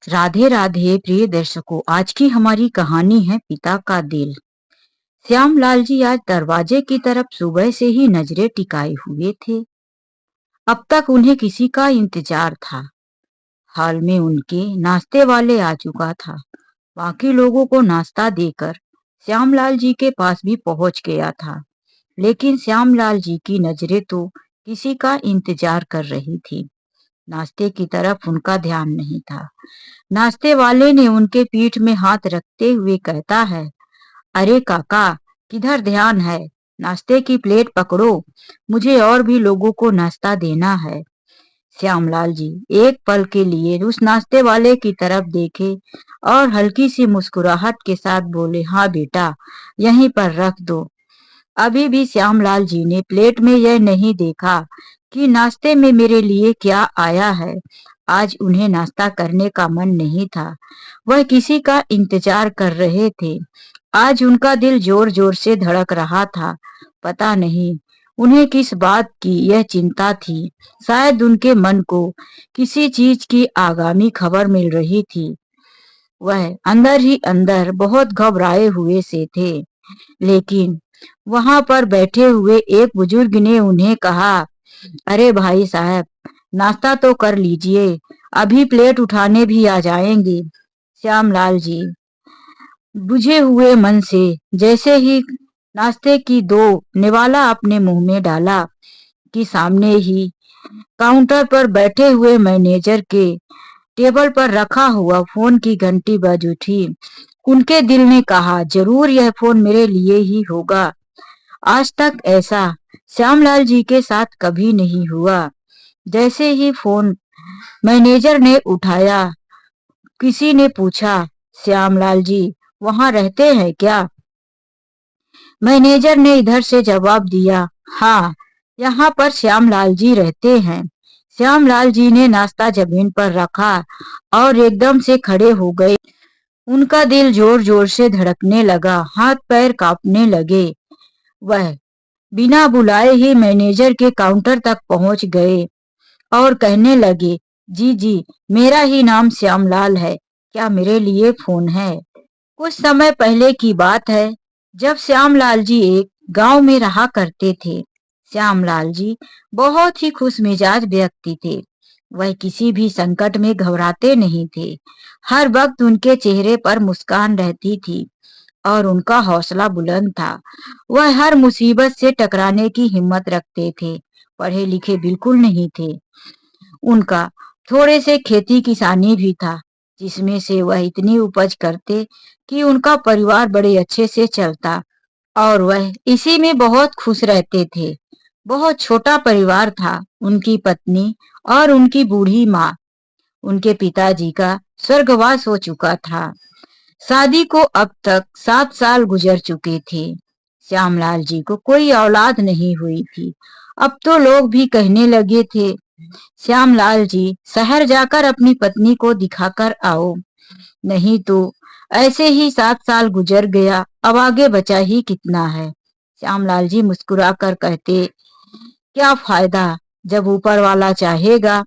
राधे राधे प्रिय दर्शकों, आज की हमारी कहानी है पिता का दिल। श्यामलाल जी आज दरवाजे की तरफ सुबह से ही नजरें टिकाए हुए थे। अब तक उन्हें किसी का इंतजार था। हाल में उनके नाश्ते वाले आ चुका था। बाकी लोगों को नाश्ता देकर श्यामलाल जी के पास भी पहुंच गया था, लेकिन श्यामलाल जी की नजरें तो किसी का इंतजार कर रही थी। नाश्ते की तरफ उनका ध्यान नहीं था। नाश्ते वाले ने उनके पीठ में हाथ रखते हुए कहता है, अरे काका, किधर ध्यान है? नाश्ते की प्लेट पकड़ो, मुझे और भी लोगों को नाश्ता देना है। श्यामलाल जी एक पल के लिए उस नाश्ते वाले की तरफ देखे और हल्की सी मुस्कुराहट के साथ बोले, हाँ बेटा, यहीं पर रख दो। अभी भी श्यामलाल जी ने प्लेट में यह नहीं देखा कि नाश्ते में मेरे लिए क्या आया है। आज उन्हें नाश्ता करने का मन नहीं था। वह किसी का इंतजार कर रहे थे। आज उनका दिल जोर जोर से धड़क रहा था। पता नहीं उन्हें किस बात की यह चिंता थी। शायद उनके मन को किसी चीज की आगामी खबर मिल रही थी। वह अंदर ही अंदर बहुत घबराए हुए से थे। लेकिन वहां पर बैठे हुए एक बुजुर्ग ने उन्हें कहा, अरे भाई साहब, नाश्ता तो कर लीजिए, अभी प्लेट उठाने भी आ जाएंगे। श्यामलाल जी बुझे हुए मन से जैसे ही नाश्ते की दो निवाला अपने मुंह में डाला कि सामने ही काउंटर पर बैठे हुए मैनेजर के टेबल पर रखा हुआ फोन की घंटी बज उठी। उनके दिल ने कहा, जरूर यह फोन मेरे लिए ही होगा। आज तक ऐसा श्यामलाल जी के साथ कभी नहीं हुआ। जैसे ही फोन मैनेजर ने उठाया, किसी ने पूछा, श्यामलाल जी वहां रहते हैं क्या? मैनेजर ने इधर से जवाब दिया, हाँ, यहाँ पर श्यामलाल जी रहते हैं। श्यामलाल जी ने नाश्ता जमीन पर रखा और एकदम से खड़े हो गए। उनका दिल जोर जोर से धड़कने लगा, हाथ पैर कांपने लगे। वह बिना बुलाए ही मैनेजर के काउंटर तक पहुंच गए और कहने लगे, जी जी, मेरा ही नाम श्यामलाल है, क्या मेरे लिए फोन है? कुछ समय पहले की बात है, जब श्यामलाल जी एक गांव में रहा करते थे। श्यामलाल जी बहुत ही खुश मिजाज व्यक्ति थे। वह किसी भी संकट में घबराते नहीं थे। हर वक्त उनके चेहरे पर मुस्कान रहती थी और उनका हौसला बुलंद था। वह हर मुसीबत से टकराने की हिम्मत रखते थे। पढ़े लिखे बिल्कुल नहीं थे। उनका थोड़े से खेती किसानी भी था, जिसमें से वह इतनी उपज करते कि उनका परिवार बड़े अच्छे से चलता और वह इसी में बहुत खुश रहते थे। बहुत छोटा परिवार था। उनकी पत्नी और उनकी बूढ़ी माँ। उनके पिताजी का स्वर्गवास हो चुका था। शादी को अब तक 7 साल गुजर चुके थे। श्यामलाल जी को कोई औलाद नहीं हुई थी। अब तो लोग भी कहने लगे थे, श्यामलाल जी शहर जाकर अपनी पत्नी को दिखाकर आओ, नहीं तो ऐसे ही 7 साल गुजर गया, अब आगे बचा ही कितना है। श्यामलाल जी मुस्कुराकर कहते, क्या फायदा, जब ऊपर वाला चाहेगा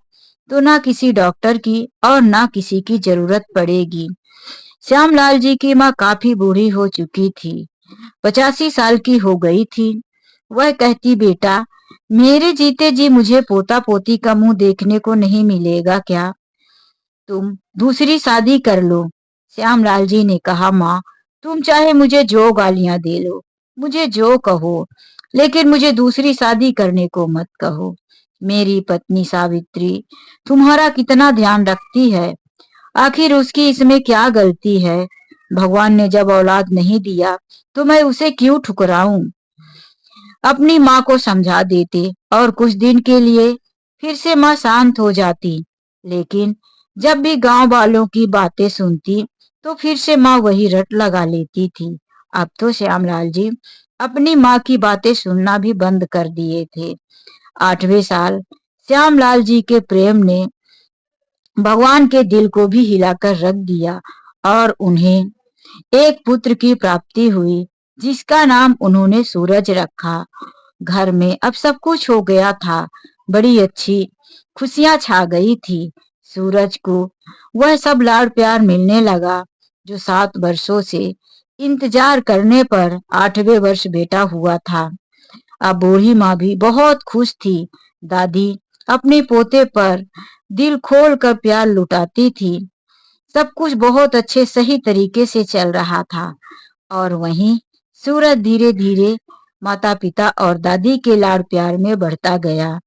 तो ना किसी डॉक्टर की और ना किसी की जरूरत पड़ेगी। श्यामलाल जी की माँ काफी बूढ़ी हो चुकी थी, 85 साल की हो गई थी। वह कहती, बेटा, मेरे जीते जी मुझे पोता पोती का मुंह देखने को नहीं मिलेगा क्या? तुम दूसरी शादी कर लो। श्यामलाल जी ने कहा, माँ, तुम चाहे मुझे जो गालियां दे लो, मुझे जो कहो, लेकिन मुझे दूसरी शादी करने को मत कहो। मेरी पत्नी सावित्री तुम्हारा कितना ध्यान रखती है, आखिर उसकी इसमें क्या गलती है? भगवान ने जब औलाद नहीं दिया तो मैं उसे क्यों ठुकराऊं? अपनी माँ को समझा देते और कुछ दिन के लिए फिर से माँ शांत हो जाती। लेकिन जब भी गांव वालों की बातें सुनती तो फिर से माँ वही रट लगा लेती थी। अब तो श्यामलाल जी अपनी माँ की बातें सुनना भी बंद कर दिए थे। 8वें साल श्यामलाल जी के प्रेम ने भगवान के दिल को भी हिलाकर रख दिया और उन्हें एक पुत्र की प्राप्ति हुई, जिसका नाम उन्होंने सूरज रखा। घर में अब सब कुछ हो गया था। बड़ी अच्छी खुशियां छा गई थी। सूरज को वह सब लाड़ प्यार मिलने लगा जो 7 वर्षों से इंतजार करने पर 8वें वर्ष बेटा हुआ था। अब बूढ़ी माँ भी बहुत खुश थी। दादी अपने पोते पर दिल खोल कर प्यार लुटाती थी। सब कुछ बहुत अच्छे सही तरीके से चल रहा था और वहीं सूरज धीरे धीरे माता पिता और दादी के लाड़ प्यार में बढ़ता गया।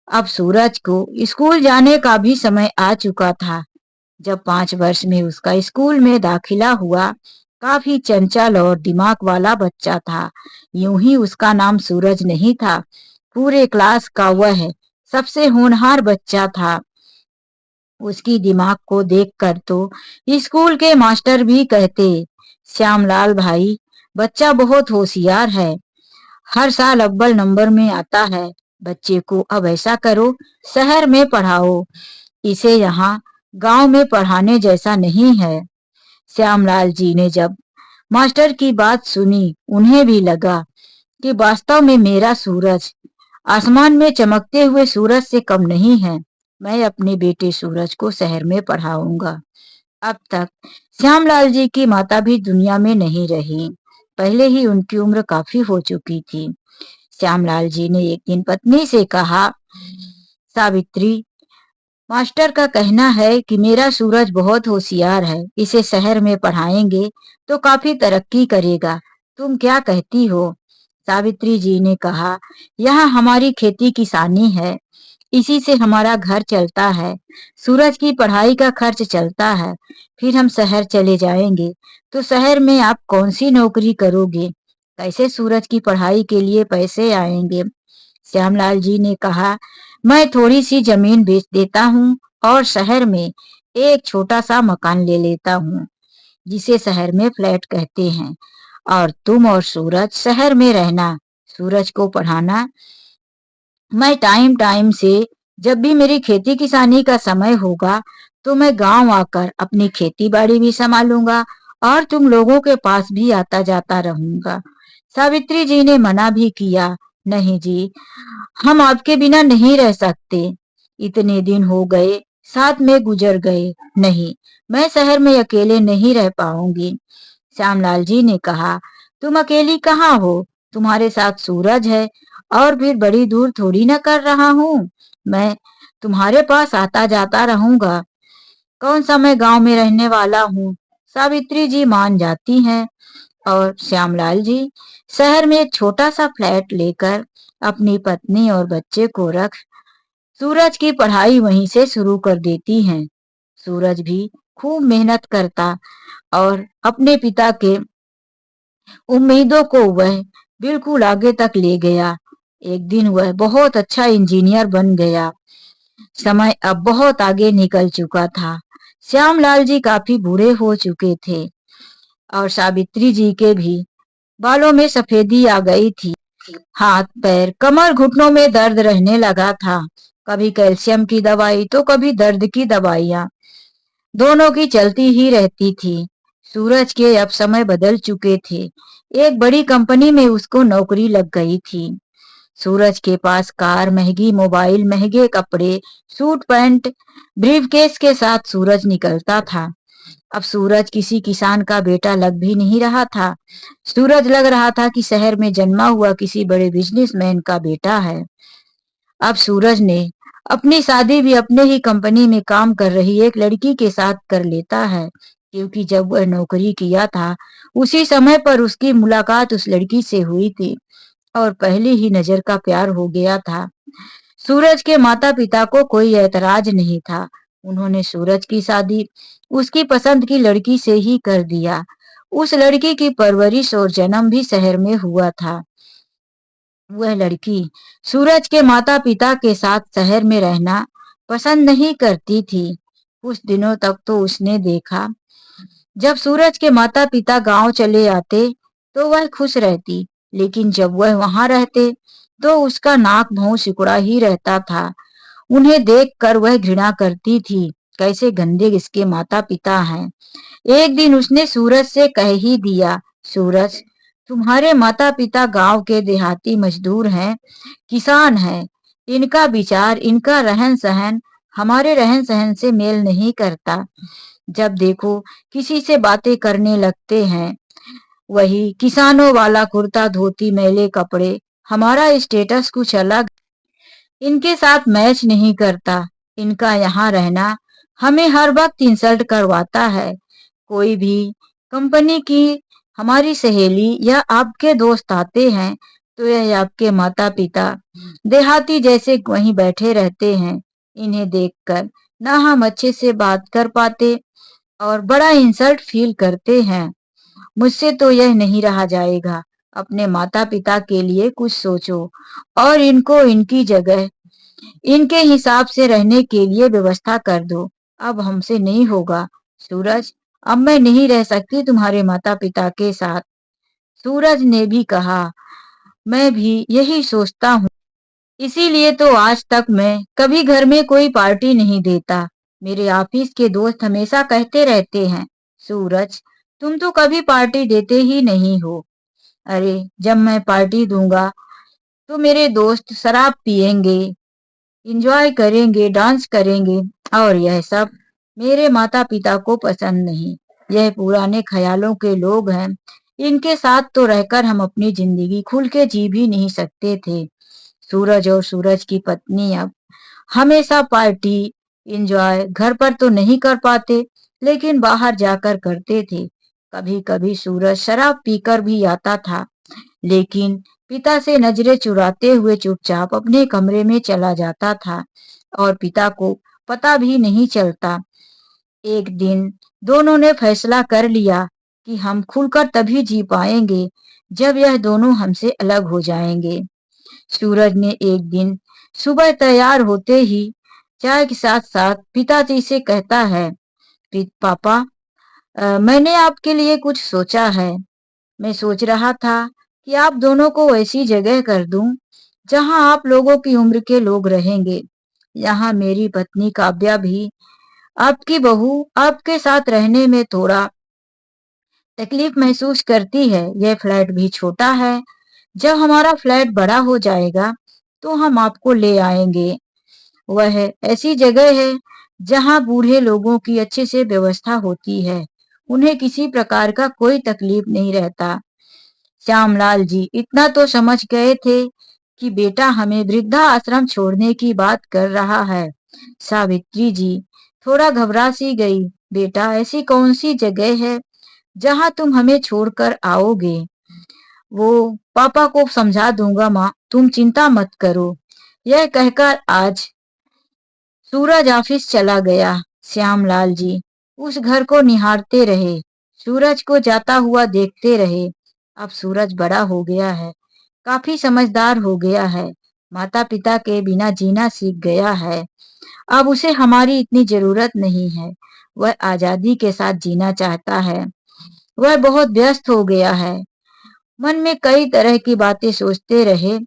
अब सूरज को स्कूल जाने का भी समय आ चुका था। जब 5 वर्ष में उसका स्कूल में दाखिला हुआ, काफी चंचल और दिमाग वाला बच्चा था। यूं ही उसका नाम सूरज नहीं था, पूरे क्लास का वह सबसे होनहार बच्चा था। उसकी दिमाग को देखकर तो स्कूल के मास्टर भी कहते, श्यामलाल भाई बच्चा बहुत होशियार है, हर साल अव्वल नंबर में आता है। बच्चे को अब ऐसा करो, शहर में पढ़ाओ, इसे यहाँ गांव में पढ़ाने जैसा नहीं है। श्यामलाल जी ने जब मास्टर की बात सुनी, उन्हें भी लगा कि वास्तव में मेरा सूरज आसमान में चमकते हुए सूरज से कम नहीं है। मैं अपने बेटे सूरज को शहर में पढ़ाऊंगा। अब तक श्यामलाल जी की माता भी दुनिया में नहीं रही। पहले ही उनकी उम्र काफी हो चुकी थी। श्यामलाल जी ने एक दिन पत्नी से कहा, सावित्री, मास्टर का कहना है कि मेरा सूरज बहुत होशियार है, इसे शहर में पढ़ाएंगे तो काफी तरक्की करेगा। तुम क्या कहती हो? सावित्री जी ने कहा, यहाँ हमारी खेती किसानी है, इसी से हमारा घर चलता है। सूरज की पढ़ाई का खर्च चलता है। फिर हम शहर चले जाएंगे तो शहर में आप कौन सी नौकरी करोगे? कैसे सूरज की पढ़ाई के लिए पैसे आएंगे? श्यामलाल जी ने कहा, मैं थोड़ी सी जमीन बेच देता हूँ और शहर में एक छोटा सा मकान ले लेता हूँ, जिसे शहर में फ्लैट कहते हैं, और तुम और सूरज शहर में रहना, सूरज को पढ़ाना। मैं टाइम टाइम से जब भी मेरी खेती किसानी का समय होगा तो मैं गांव आकर अपनी खेती बाड़ी भी संभालूंगा और तुम लोगों के पास भी आता जाता रहूंगा। सावित्री जी ने मना भी किया, नहीं जी, हम आपके बिना नहीं रह सकते। इतने दिन हो गए, साथ में गुजर गए, नहीं, मैं शहर में अकेले नहीं रह पाऊंगी। श्यामलाल जी ने कहा, तुम अकेली कहाँ हो, तुम्हारे साथ सूरज है और फिर बड़ी दूर थोड़ी ना कर रहा हूँ। मैं तुम्हारे पास आता जाता रहूंगा। कौन सा मैं गांव में रहने वाला हूँ। सावित्री जी मान जाती हैं और श्यामलाल जी शहर में एक छोटा सा फ्लैट लेकर अपनी पत्नी और बच्चे को रख सूरज की पढ़ाई वहीं से शुरू कर देती हैं। सूरज भी खूब मेहनत करता और अपने पिता के उम्मीदों को वह बिल्कुल आगे तक ले गया। एक दिन वह बहुत अच्छा इंजीनियर बन गया। समय अब बहुत आगे निकल चुका था। श्यामलाल जी काफी बूढ़े हो चुके थे और सावित्री जी के भी बालों में सफेदी आ गई थी। हाथ पैर कमर घुटनों में दर्द रहने लगा था। कभी कैल्शियम की दवाई तो कभी दर्द की दवाइयां, दोनों की चलती ही रहती थी। सूरज के अब समय बदल चुके थे। एक बड़ी कंपनी में उसको नौकरी लग गई थी। सूरज के पास कार, महंगी मोबाइल, महंगे कपड़े, सूट पैंट, ब्रीफकेस के साथ सूरज निकलता था। अब सूरज किसी किसान का बेटा लग भी नहीं रहा था। सूरज लग रहा था कि शहर में जन्मा हुआ किसी बड़े बिजनेसमैन का बेटा है। अब सूरज ने अपनी शादी भी अपने ही कंपनी में काम कर रही एक लड़की के साथ कर लेता है, क्योंकि जब वह नौकरी किया था उसी समय पर उसकी मुलाकात उस लड़की से हुई थी और पहली ही नजर का प्यार हो गया था। सूरज के माता पिता को कोई ऐतराज नहीं था। उन्होंने सूरज की शादी उसकी पसंद की लड़की से ही कर दिया। उस लड़की की परवरिश और जन्म भी शहर में हुआ था। वह लड़की सूरज के माता पिता के साथ शहर में रहना पसंद नहीं करती थी। कुछ दिनों तक तो उसने देखा, जब सूरज के माता पिता गांव चले आते तो वह खुश रहती, लेकिन जब वह वहां रहते तो उसका नाक भौं सिकुड़ा ही रहता था। उन्हें देखकर वह घृणा करती थी, कैसे गंदे इसके माता पिता हैं। एक दिन उसने सूरज से कह ही दिया, सूरज, तुम्हारे माता पिता गांव के देहाती मजदूर हैं, किसान हैं। इनका विचार, इनका रहन सहन हमारे रहन सहन से मेल नहीं करता। जब देखो किसी से बातें करने लगते हैं। वही किसानों वाला कुर्ता धोती मैले कपड़े। हमारा स्टेटस कुछ अलग इनके साथ मैच नहीं करता। इनका यहाँ रहना हमें हर वक्त इंसल्ट करवाता है। कोई भी कंपनी की हमारी सहेली या आपके दोस्त आते हैं तो यह आपके माता पिता देहाती जैसे वहीं बैठे रहते हैं। इन्हें देखकर ना हम अच्छे से बात कर पाते और बड़ा इंसल्ट फील करते हैं। मुझसे तो यह नहीं रहा जाएगा। अपने माता पिता के लिए कुछ सोचो और इनको इनकी जगह इनके हिसाब से रहने के लिए व्यवस्था कर दो। अब हमसे नहीं होगा सूरज। अब मैं नहीं रह सकती तुम्हारे माता पिता के साथ। सूरज ने भी कहा, मैं भी यही सोचता हूँ। इसीलिए तो आज तक मैं कभी घर में कोई पार्टी नहीं देता। मेरे ऑफिस के दोस्त हमेशा कहते रहते हैं, सूरज तुम तो कभी पार्टी देते ही नहीं हो। अरे जब मैं पार्टी दूंगा तो मेरे दोस्त शराब पिएंगे, एंजॉय करेंगे, डांस करेंगे और यह सब मेरे माता पिता को पसंद नहीं। यह पुराने ख्यालों के लोग हैं। इनके साथ तो रहकर हम अपनी जिंदगी खुल के जी भी नहीं सकते थे। सूरज और सूरज की पत्नी अब हमेशा पार्टी एंजॉय घर पर तो नहीं कर पाते लेकिन बाहर जाकर करते थे। कभी कभी सूरज शराब पीकर भी आता था लेकिन पिता से नजरें चुराते हुए चुपचाप अपने कमरे में चला जाता था और पिता को पता भी नहीं चलता। एक दिन दोनों ने फैसला कर लिया कि हम खुलकर तभी जी पाएंगे जब यह दोनों हमसे अलग हो जाएंगे। सूरज ने एक दिन सुबह तैयार होते ही चाय के साथ साथ पिताजी से कहता है, पापा मैंने आपके लिए कुछ सोचा है। मैं सोच रहा था कि आप दोनों को ऐसी जगह कर दूं जहां आप लोगों की उम्र के लोग रहेंगे। यहाँ मेरी पत्नी काव्या भी आपकी बहू आपके साथ रहने में थोड़ा तकलीफ महसूस करती है। यह फ्लैट भी छोटा है। जब हमारा फ्लैट बड़ा हो जाएगा तो हम आपको ले आएंगे। वह ऐसी जगह है जहां बूढ़े लोगों की अच्छे से व्यवस्था होती है। उन्हें किसी प्रकार का कोई तकलीफ नहीं रहता। श्यामलाल जी इतना तो समझ गए थे कि बेटा हमें वृद्धा आश्रम छोड़ने की बात कर रहा है। सावित्री जी थोड़ा घबरा सी गई। बेटा ऐसी कौन सी जगह है जहां तुम हमें छोड़कर आओगे? वो पापा को समझा दूंगा माँ, तुम चिंता मत करो। यह कहकर आज सूरज ऑफिस चला गया। श्यामलाल जी उस घर को निहारते रहे, सूरज को जाता हुआ देखते रहे। अब सूरज बड़ा हो गया है, काफी समझदार हो गया है, माता पिता के बिना जीना सीख गया है। अब उसे हमारी इतनी जरूरत नहीं है। वह आजादी के साथ जीना चाहता है। वह बहुत व्यस्त हो गया है। मन में कई तरह की बातें सोचते रहे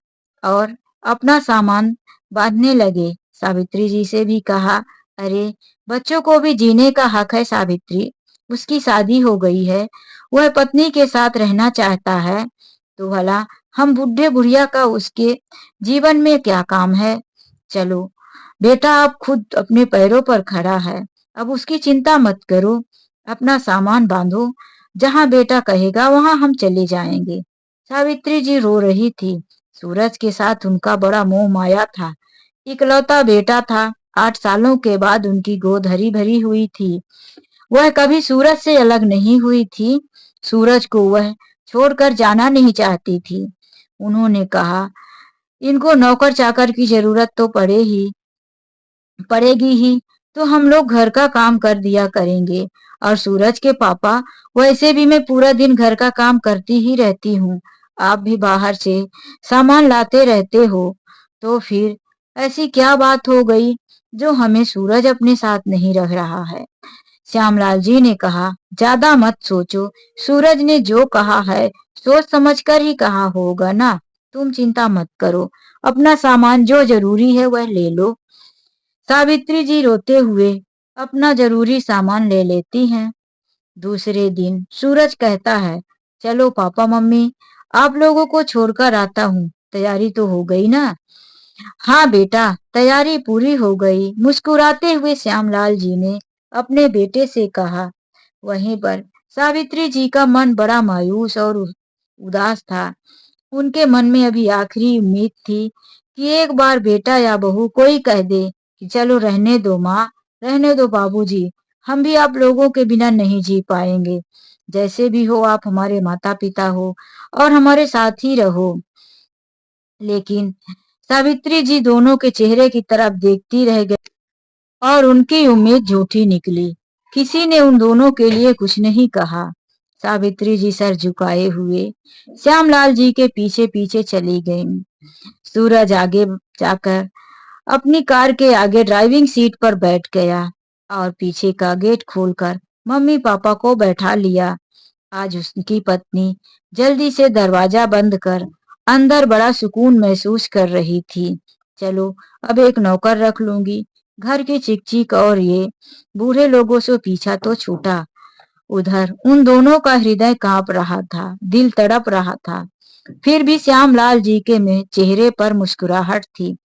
और अपना सामान बांधने लगे। सावित्री जी से भी कहा, अरे बच्चों को भी जीने का हक है सावित्री। उसकी शादी हो गई है, वह पत्नी के साथ रहना चाहता है, तो भला हम बुढ़े बुढ़िया का उसके जीवन में क्या काम है। चलो बेटा अब खुद अपने पैरों पर खड़ा है, अब उसकी चिंता मत करो। अपना सामान बांधो, जहां बेटा कहेगा वहां हम चले जाएंगे। सावित्री जी रो रही थी। सूरज के साथ उनका बड़ा मोह माया था। इकलौता बेटा था। 8 सालों के बाद उनकी गोद हरी भरी हुई थी। वह कभी सूरज से अलग नहीं हुई थी। सूरज को वह छोड़कर जाना नहीं चाहती थी। उन्होंने कहा, इनको नौकर चाकर की जरूरत तो पड़ेगी ही, तो हम लोग घर का काम कर दिया करेंगे। और सूरज के पापा, वैसे भी मैं पूरा दिन घर का काम करती ही रहती हूँ, आप भी बाहर से सामान लाते रहते हो, तो फिर ऐसी क्या बात हो गई जो हमें सूरज अपने साथ नहीं रख रहा है। श्यामलाल जी ने कहा, ज्यादा मत सोचो, सूरज ने जो कहा है सोच समझ कर ही कहा होगा ना। तुम चिंता मत करो, अपना सामान जो जरूरी है वह ले लो। सावित्री जी रोते हुए अपना जरूरी सामान ले लेती हैं। दूसरे दिन सूरज कहता है, चलो पापा मम्मी आप लोगों को छोड़कर आता हूँ, तैयारी तो हो गई ना। हाँ बेटा, तैयारी पूरी हो गई। मुस्कुराते हुए श्यामलाल जी ने अपने बेटे से कहा। वहीं पर सावित्री जी का मन बड़ा मायूस और उदास था। उनके मन में अभी आखिरी उम्मीद थी कि एक बार बेटा या बहू कोई कह दे कि चलो रहने दो माँ, रहने दो बाबूजी, हम भी आप लोगों के बिना नहीं जी पाएंगे। जैसे भी हो आप हमारे माता पिता हो और हमारे साथ ही रहो। लेकिन सावित्री जी दोनों के चेहरे की तरफ देखती रह गई और उनकी उम्मीद झूठी निकली। किसी ने उन दोनों के लिए कुछ नहीं कहा। सावित्री जी सर झुकाए हुए श्यामलाल जी के पीछे पीछे चली गईं। सूरज आगे जाकर अपनी कार के आगे ड्राइविंग सीट पर बैठ गया और पीछे का गेट खोलकर मम्मी पापा को बैठा लिया। आज उसकी पत्नी जल्दी से दरवाजा बंद कर अंदर बड़ा सुकून महसूस कर रही थी। चलो अब एक नौकर रख लूंगी। घर की चिक चिक और ये बूढ़े लोगों से पीछा तो छूटा। उधर उन दोनों का हृदय कांप रहा था, दिल तड़प रहा था। फिर भी श्यामलाल जी के में चेहरे पर मुस्कुराहट थी।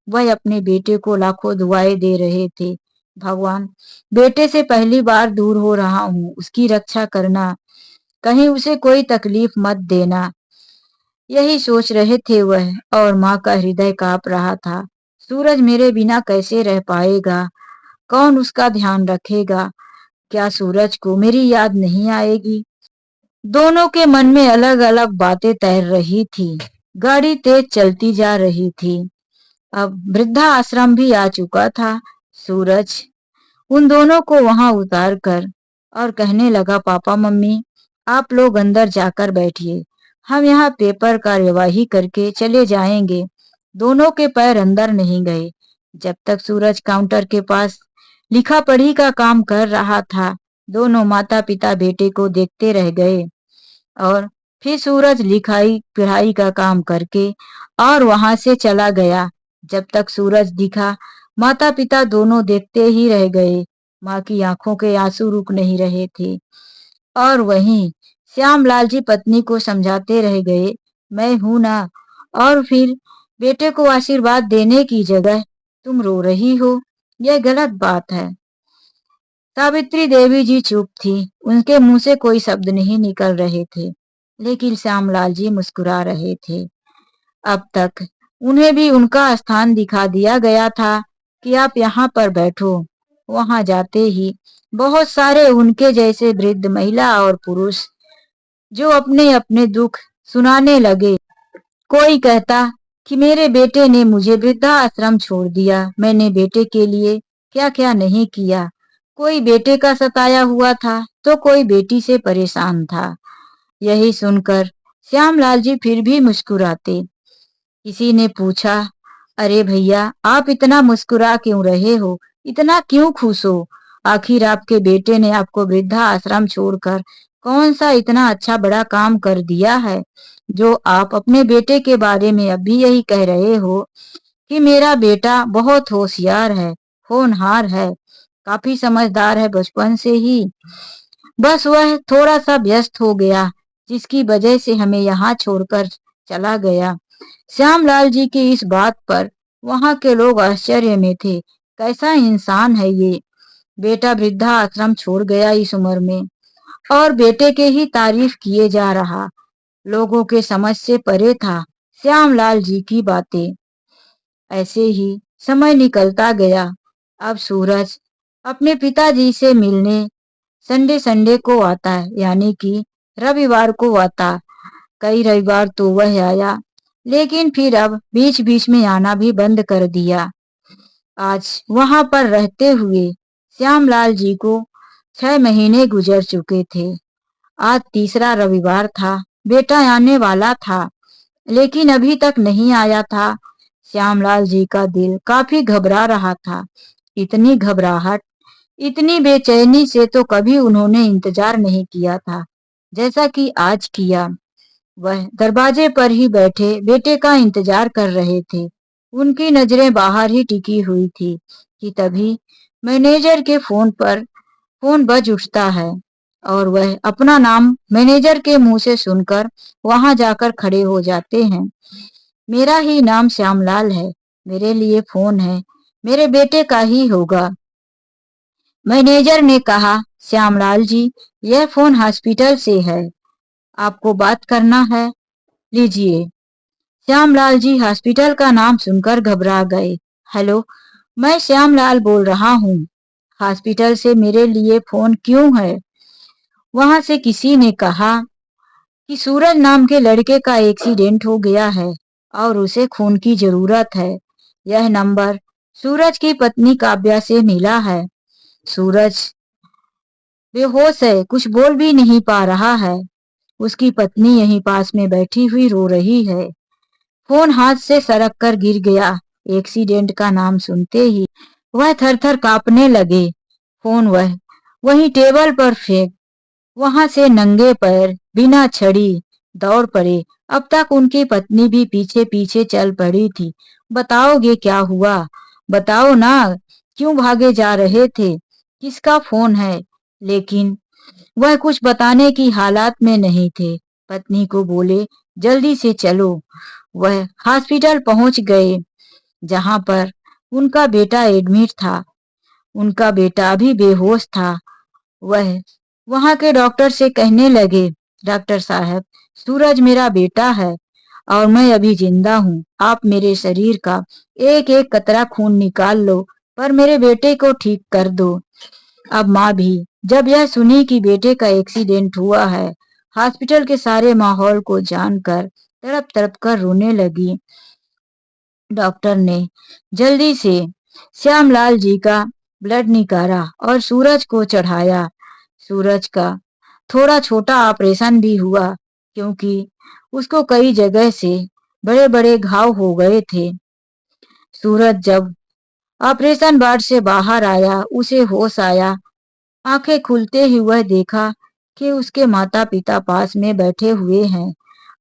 वह अपने बेटे को लाखों दुआएं दे रहे थे। भगवान, बेटे से पहली बार दूर हो रहा हूँ, उसकी रक्षा करना, कहीं उसे कोई तकलीफ मत देना। यही सोच रहे थे वह, और माँ का हृदय कांप रहा था। सूरज मेरे बिना कैसे रह पाएगा? कौन उसका ध्यान रखेगा? क्या सूरज को मेरी याद नहीं आएगी? दोनों के मन में अलग अलग बातें तैर रही थी। गाड़ी तेज चलती जा रही थी। अब वृद्धा आश्रम भी आ चुका था। सूरज उन दोनों को वहां उतार कर और कहने लगा, पापा मम्मी आप लोग अंदर जाकर बैठिए, हम यहाँ पेपर कार्यवाही करके चले जाएंगे। दोनों के पैर अंदर नहीं गए जब तक सूरज काउंटर के पास लिखा पढ़ी का काम कर रहा था। दोनों माता पिता बेटे को देखते रह गए और फिर सूरज लिखाई पढ़ाई का काम करके और वहां से चला गया। जब तक सूरज दिखा माता पिता दोनों देखते ही रह गए। माँ की आंखों के आंसू रुक नहीं रहे थे। और वहीं श्यामलाल जी पत्नी को समझाते रह गए, मैं हूं ना। और फिर बेटे को आशीर्वाद देने की जगह तुम रो रही हो, यह गलत बात है। सावित्री देवी जी चुप थी। उनके मुंह से कोई शब्द नहीं निकल रहे थे, लेकिन श्यामलाल जी मुस्कुरा रहे थे। अब तक उन्हें भी उनका स्थान दिखा दिया गया था कि आप यहाँ पर बैठो। वहां जाते ही बहुत सारे उनके जैसे वृद्ध महिला और पुरुष जो अपने अपने दुख सुनाने लगे। कोई कहता कि मेरे बेटे ने मुझे वृद्धाश्रम छोड़ दिया, मैंने बेटे के लिए क्या क्या नहीं किया। कोई बेटे का सताया हुआ था तो कोई बेटी से परेशान था। यही सुनकर श्यामलाल जी फिर भी मुस्कुराते। किसी ने पूछा, अरे भैया आप इतना मुस्कुरा क्यों रहे हो, इतना क्यों खुश हो? आखिर आपके बेटे ने आपको वृद्धा आश्रम छोड़कर कौन सा इतना अच्छा बड़ा काम कर दिया है जो आप अपने बेटे के बारे में अभी यही कह रहे हो कि मेरा बेटा बहुत होशियार है, होनहार है, काफी समझदार है बचपन से ही। बस वह थोड़ा सा व्यस्त हो गया जिसकी वजह से हमें यहाँ छोड़कर चला गया। श्यामलाल जी की इस बात पर वहां के लोग आश्चर्य में थे। कैसा इंसान है ये, बेटा वृद्धा आश्रम छोड़ गया इस उम्र में और बेटे के ही तारीफ किए जा रहा। लोगों के समझ से परे था श्यामलाल जी की बातें। ऐसे ही समय निकलता गया। अब सूरज अपने पिताजी से मिलने संडे संडे को आता है, यानी कि रविवार को आता। कई रविवार तो वह आया, लेकिन फिर अब बीच बीच में आना भी बंद कर दिया। आज वहां पर रहते हुए श्यामलाल जी को 6 महीने गुजर चुके थे। आज तीसरा रविवार था। बेटा आने वाला था, लेकिन अभी तक नहीं आया था। श्यामलाल जी का दिल काफी घबरा रहा था। इतनी घबराहट, इतनी बेचैनी से तो कभी उन्होंने इंतजार नहीं किया था जैसा कि आज किया। वह दरवाजे पर ही बैठे बेटे का इंतजार कर रहे थे। उनकी नजरें बाहर ही टिकी हुई थी कि तभी मैनेजर के फोन पर फोन बज उठता है और वह अपना नाम मैनेजर के मुंह से सुनकर वहां जाकर खड़े हो जाते हैं। मेरा ही नाम श्यामलाल है, मेरे लिए फोन है, मेरे बेटे का ही होगा। मैनेजर ने कहा, श्यामलाल जी, यह फोन हॉस्पिटल से है, आपको बात करना है, लीजिए। श्यामलाल जी हॉस्पिटल का नाम सुनकर घबरा गए। हेलो, मैं श्यामलाल बोल रहा हूँ। हॉस्पिटल से मेरे लिए फोन क्यों है? वहां से किसी ने कहा कि सूरज नाम के लड़के का एक्सीडेंट हो गया है और उसे खून की जरूरत है। यह नंबर सूरज की पत्नी काव्या से मिला है। सूरज बेहोश है, कुछ बोल भी नहीं पा रहा है। उसकी पत्नी यहीं पास में बैठी हुई रो रही है। फोन हाथ से सरक कर गिर गया। एक्सीडेंट का नाम सुनते ही वह थर थर कांपने लगे। फोन वह वहीं टेबल पर फेंक वहां से नंगे पैर बिना छड़ी दौड़ पड़े। अब तक उनकी पत्नी भी पीछे पीछे चल पड़ी थी। बताओगे क्या हुआ? बताओ ना, क्यों भागे जा रहे थे? किसका फोन है? लेकिन वह कुछ बताने की हालात में नहीं थे। पत्नी को बोले, जल्दी से चलो। वह हॉस्पिटल पहुंच गए जहां पर उनका बेटा एडमिट था। उनका बेटा अभी बेहोश था। वह वहां के डॉक्टर से कहने लगे, डॉक्टर साहब, सूरज मेरा बेटा है और मैं अभी जिंदा हूँ। आप मेरे शरीर का एक एक कतरा खून निकाल लो, पर मेरे बेटे को ठीक कर दो। अब माँ भी जब यह सुनी कि बेटे का एक्सीडेंट हुआ है, हॉस्पिटल के सारे माहौल को जानकर तड़प तड़प कर रोने लगी। डॉक्टर ने जल्दी से श्यामलाल जी का ब्लड निकाला और सूरज को चढ़ाया। सूरज का थोड़ा छोटा ऑपरेशन भी हुआ, क्योंकि उसको कई जगह से बड़े बड़े घाव हो गए थे। सूरज जब ऑपरेशन वार्ड से बाहर आया, उसे होश आया। आंखें खुलते ही वह देखा कि उसके माता पिता पास में बैठे हुए हैं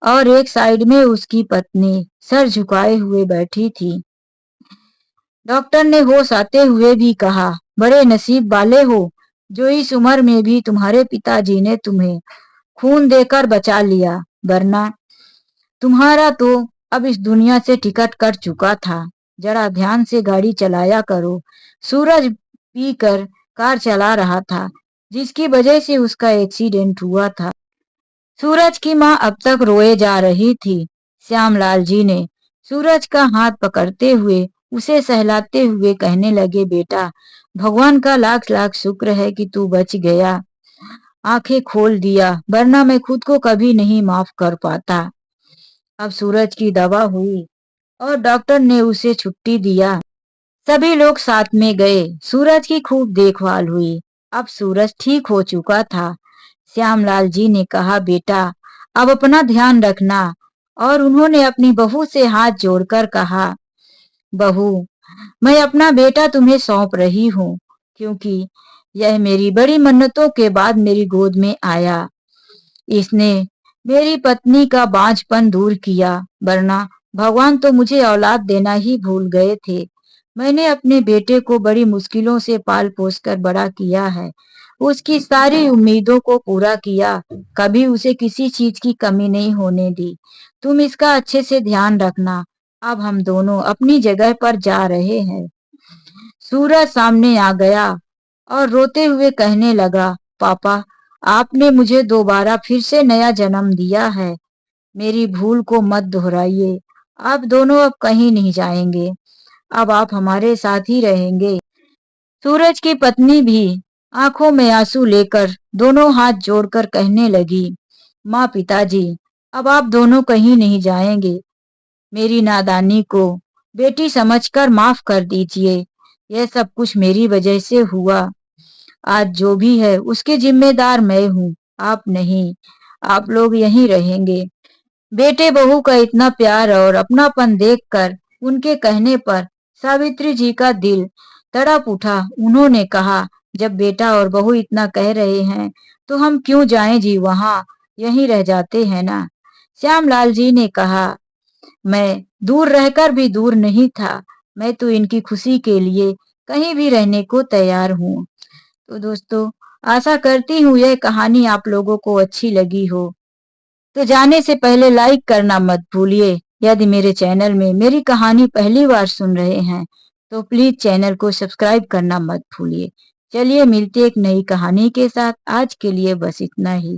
और एक साइड में उसकी पत्नी सर झुकाए हुए बैठी थी। डॉक्टर ने होश आते हुए भी कहा, बड़े नसीब वाले हो जो इस उम्र में भी तुम्हारे पिताजी ने तुम्हें खून देकर बचा लिया, वरना तुम्हारा तो अब इस दुनिया से टिकट कट चुका था। जरा ध्यान से गाड़ी चलाया करो। सूरज पीकर कार चला रहा था, जिसकी वजह से उसका एक्सीडेंट हुआ था। सूरज की माँ अब तक रोए जा रही थी। श्यामलाल जी ने सूरज का हाथ पकड़ते हुए उसे सहलाते हुए कहने लगे, बेटा, भगवान का लाख लाख शुक्र है कि तू बच गया, आंखें खोल दिया, वरना मैं खुद को कभी नहीं माफ कर पाता। अब सूरज की दवा हुई और डॉक्टर ने उसे छुट्टी दिया। सभी लोग साथ में गए। सूरज की खूब देखभाल हुई। अब सूरज ठीक हो चुका था। श्यामलाल जी ने कहा, बेटा, अब अपना ध्यान रखना। और उन्होंने अपनी बहू से हाथ जोड़कर कहा, बहू, मैं अपना बेटा तुम्हें सौंप रही हूँ, क्योंकि यह मेरी बड़ी मन्नतों के बाद मेरी गोद में आया। इसने मेरी पत्नी का बांझपन दूर किया, वरना भगवान तो मुझे औलाद देना ही भूल गए थे। मैंने अपने बेटे को बड़ी मुश्किलों से पाल पोस कर बड़ा किया है, उसकी सारी उम्मीदों को पूरा किया, कभी उसे किसी चीज की कमी नहीं होने दी। तुम इसका अच्छे से ध्यान रखना। अब हम दोनों अपनी जगह पर जा रहे हैं। सूरज सामने आ गया और रोते हुए कहने लगा, पापा, आपने मुझे दोबारा फिर से नया जन्म दिया है। मेरी भूल को मत दोहराइए। आप दोनों अब कहीं नहीं जाएंगे। अब आप हमारे साथ ही रहेंगे। सूरज की पत्नी भी आंखों में आंसू लेकर दोनों हाथ जोड़कर कहने लगी, माँ, पिताजी, अब आप दोनों कहीं नहीं जाएंगे। मेरी नादानी को बेटी समझकर माफ कर दीजिए। यह सब कुछ मेरी वजह से हुआ। आज जो भी है उसके जिम्मेदार मैं हूँ, आप नहीं। आप लोग यहीं रहेंगे। बेटे बहू का इतना प्यार और अपनापन देखकर उनके कहने पर सावित्री जी का दिल तड़प उठा। उन्होंने कहा, जब बेटा और बहू इतना कह रहे हैं तो हम क्यों जाएं जी, वहां यहीं रह जाते हैं ना। श्यामलाल जी ने कहा, मैं दूर रहकर भी दूर नहीं था। मैं तो इनकी खुशी के लिए कहीं भी रहने को तैयार हूँ। तो दोस्तों, आशा करती हूँ यह कहानी आप लोगों को अच्छी लगी हो। तो जाने से पहले लाइक करना मत भूलिए। यदि मेरे चैनल में मेरी कहानी पहली बार सुन रहे हैं तो प्लीज चैनल को सब्सक्राइब करना मत भूलिए। चलिए मिलते एक नई कहानी के साथ। आज के लिए बस इतना ही।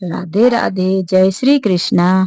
राधे राधे, जय श्री कृष्णा।